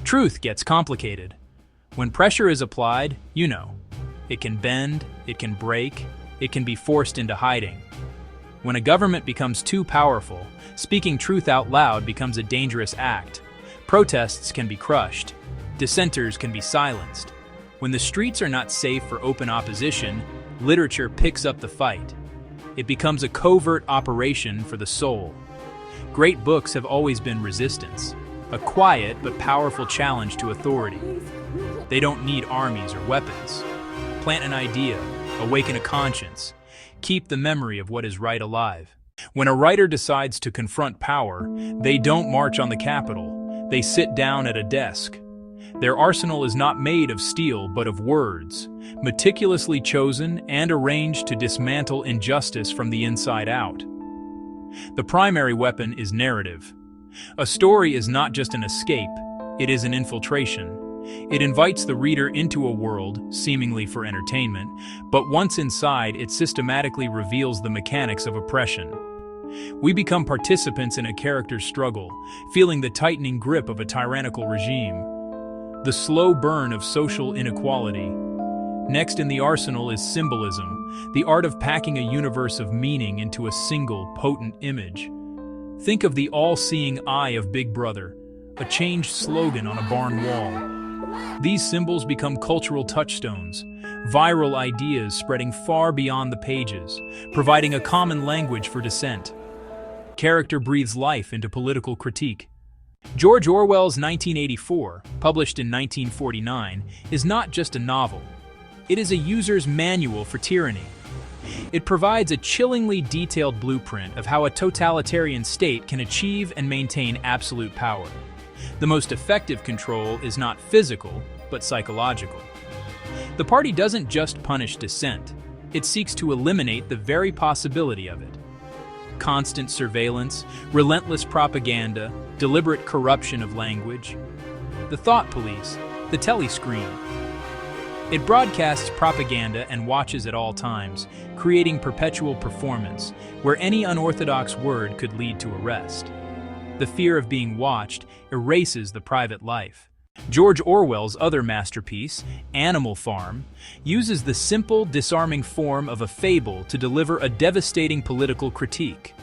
Truth gets complicated. When pressure is applied, it can bend, it can break, it can be forced into hiding. When a government becomes too powerful, speaking truth out loud becomes a dangerous act. Protests can be crushed. Dissenters can be silenced. When the streets are not safe for open opposition, literature picks up the fight. It becomes a covert operation for the soul. Great books have always been resistance, a quiet but powerful challenge to authority. They don't need armies or weapons. Plant an idea, awaken a conscience, keep the memory of what is right alive. When a writer decides to confront power, they don't march on the Capitol, they sit down at a desk. Their arsenal is not made of steel but of words, meticulously chosen and arranged to dismantle injustice from the inside out. The primary weapon is narrative. A story is not just an escape, it is an infiltration. It invites the reader into a world, seemingly for entertainment, but once inside, it systematically reveals the mechanics of oppression. We become participants in a character's struggle, feeling the tightening grip of a tyrannical regime, the slow burn of social inequality. Next in the arsenal is symbolism, the art of packing a universe of meaning into a single, potent image. Think of the all-seeing eye of Big Brother, a changed slogan on a barn wall. These symbols become cultural touchstones, viral ideas spreading far beyond the pages, providing a common language for dissent. Character breathes life into political critique. George Orwell's 1984, published in 1949, is not just a novel. It is a user's manual for tyranny. It provides a chillingly detailed blueprint of how a totalitarian state can achieve and maintain absolute power. The most effective control is not physical, but psychological. The party doesn't just punish dissent, it seeks to eliminate the very possibility of it. Constant surveillance, relentless propaganda, deliberate corruption of language. The thought police, the telescreen. It broadcasts propaganda and watches at all times, creating perpetual performance, where any unorthodox word could lead to arrest. The fear of being watched erases the private life. George Orwell's other masterpiece, Animal Farm, uses the simple, disarming form of a fable to deliver a devastating political critique.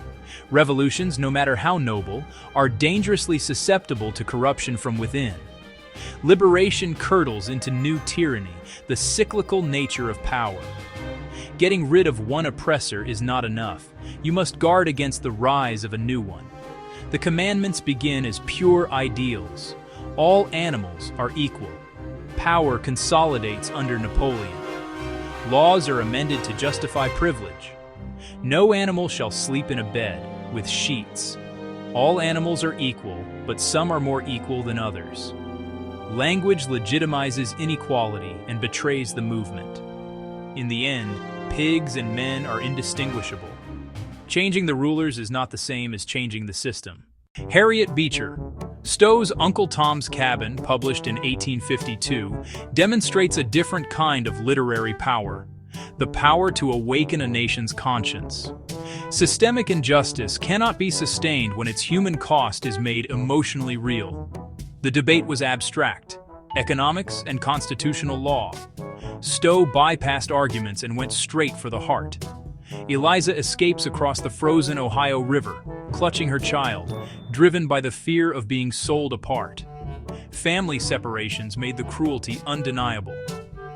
Revolutions, no matter how noble, are dangerously susceptible to corruption from within. Liberation curdles into new tyranny, the cyclical nature of power. Getting rid of one oppressor is not enough. You must guard against the rise of a new one. The commandments begin as pure ideals. All animals are equal. Power consolidates under Napoleon. Laws are amended to justify privilege. No animal shall sleep in a bed with sheets. All animals are equal, but some are more equal than others. Language legitimizes inequality and betrays the movement. In the end, pigs and men are indistinguishable. Changing the rulers is not the same as changing the system. Harriet Beecher, Stowe's Uncle Tom's Cabin, published in 1852, demonstrates a different kind of literary power, the power to awaken a nation's conscience. Systemic injustice cannot be sustained when its human cost is made emotionally real. The debate was abstract, economics and constitutional law. Stowe bypassed arguments and went straight for the heart. Eliza escapes across the frozen Ohio River, clutching her child, driven by the fear of being sold apart. Family separations made the cruelty undeniable.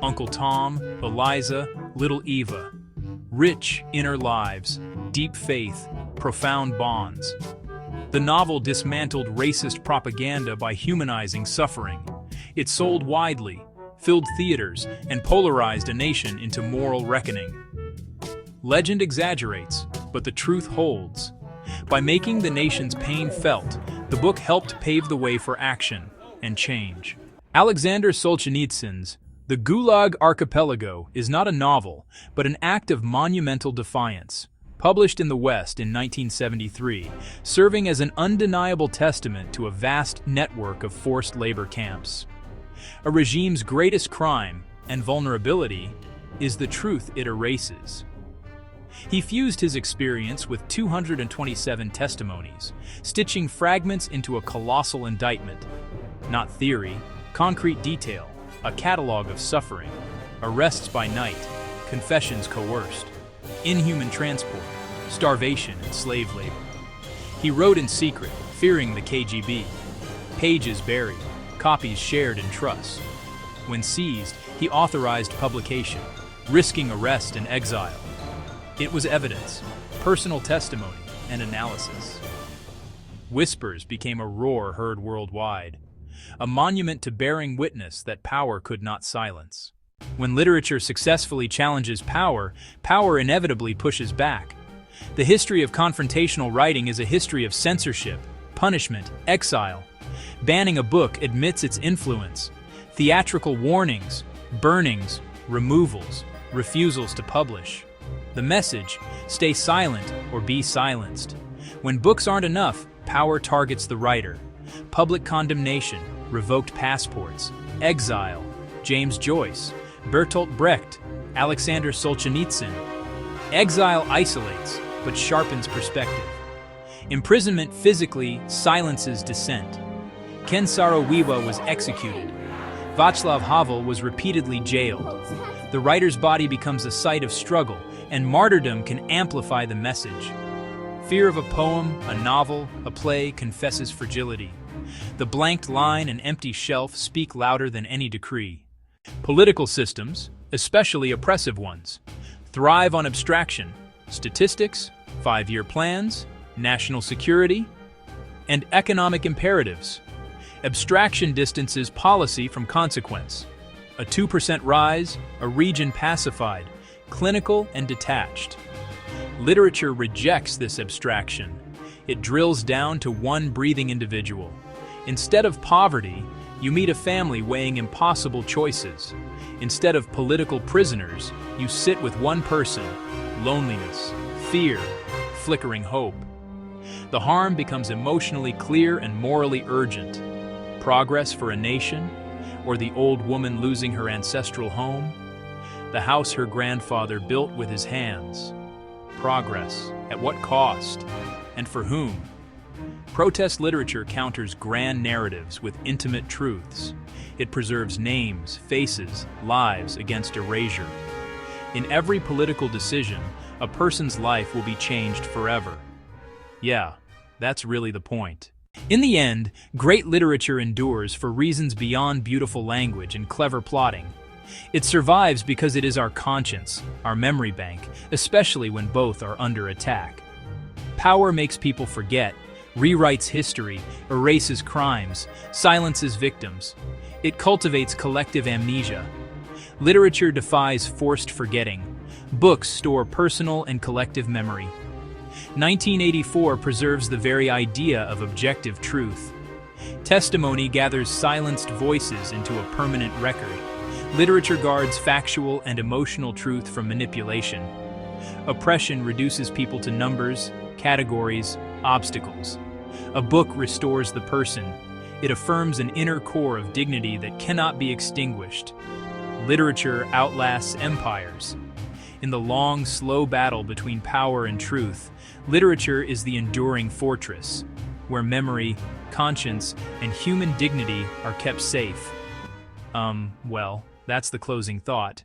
Uncle Tom, Eliza, little Eva. Rich inner lives, deep faith, profound bonds. The novel dismantled racist propaganda by humanizing suffering. It sold widely, filled theaters, and polarized a nation into moral reckoning. Legend exaggerates, but the truth holds. By making the nation's pain felt, the book helped pave the way for action and change. Alexander Solzhenitsyn's The Gulag Archipelago is not a novel, but an act of monumental defiance. Published in the West in 1973, serving as an undeniable testament to a vast network of forced labor camps. A regime's greatest crime and vulnerability is the truth it erases. He fused his experience with 227 testimonies, stitching fragments into a colossal indictment. not theory, concrete detail, a catalog of suffering, arrests by night, confessions coerced, inhuman transport, starvation and slave labor. He wrote in secret, fearing the KGB. Pages buried, copies shared in trust. When seized, he authorized publication, risking arrest and exile. It was evidence, personal testimony, and analysis. Whispers became a roar heard worldwide, a monument to bearing witness that power could not silence. When literature successfully challenges power, power inevitably pushes back. The history of confrontational writing is a history of censorship, punishment, exile. Banning a book admits its influence. Theatrical warnings, burnings, removals, refusals to publish. The message, stay silent or be silenced. When books aren't enough, power targets the writer. Public condemnation, revoked passports, exile, James Joyce, Bertolt Brecht, Alexander Solzhenitsyn. Exile isolates, but sharpens perspective. Imprisonment physically silences dissent. Ken Saro-Wiwa was executed. Václav Havel was repeatedly jailed. The writer's body becomes a site of struggle, and martyrdom can amplify the message. Fear of a poem, a novel, a play confesses fragility. The blanked line and empty shelf speak louder than any decree. Political systems, especially oppressive ones, thrive on abstraction, statistics, 5-year plans, national security, and economic imperatives. Abstraction distances policy from consequence. A 2% rise, a region pacified, clinical and detached. Literature rejects this abstraction. It drills down to one breathing individual. Instead of poverty, you meet a family weighing impossible choices. Instead of political prisoners, you sit with one person, loneliness, fear, flickering hope. The harm becomes emotionally clear and morally urgent. Progress for a nation, or the old woman losing her ancestral home, the house her grandfather built with his hands. Progress, at what cost, and for whom? Protest literature counters grand narratives with intimate truths. It preserves names, faces, lives against erasure. In every political decision, a person's life will be changed forever. Yeah, that's really the point. In the end, great literature endures for reasons beyond beautiful language and clever plotting. It survives because it is our conscience, our memory bank, especially when both are under attack. Power makes people forget, rewrites history, erases crimes, silences victims. It cultivates collective amnesia. Literature defies forced forgetting. Books store personal and collective memory. 1984 preserves the very idea of objective truth. Testimony gathers silenced voices into a permanent record. Literature guards factual and emotional truth from manipulation. Oppression reduces people to numbers, categories, obstacles. A book restores the person. It affirms an inner core of dignity that cannot be extinguished. Literature outlasts empires. In the long, slow battle between power and truth, literature is the enduring fortress, where memory, conscience, and human dignity are kept safe. Well, that's the closing thought.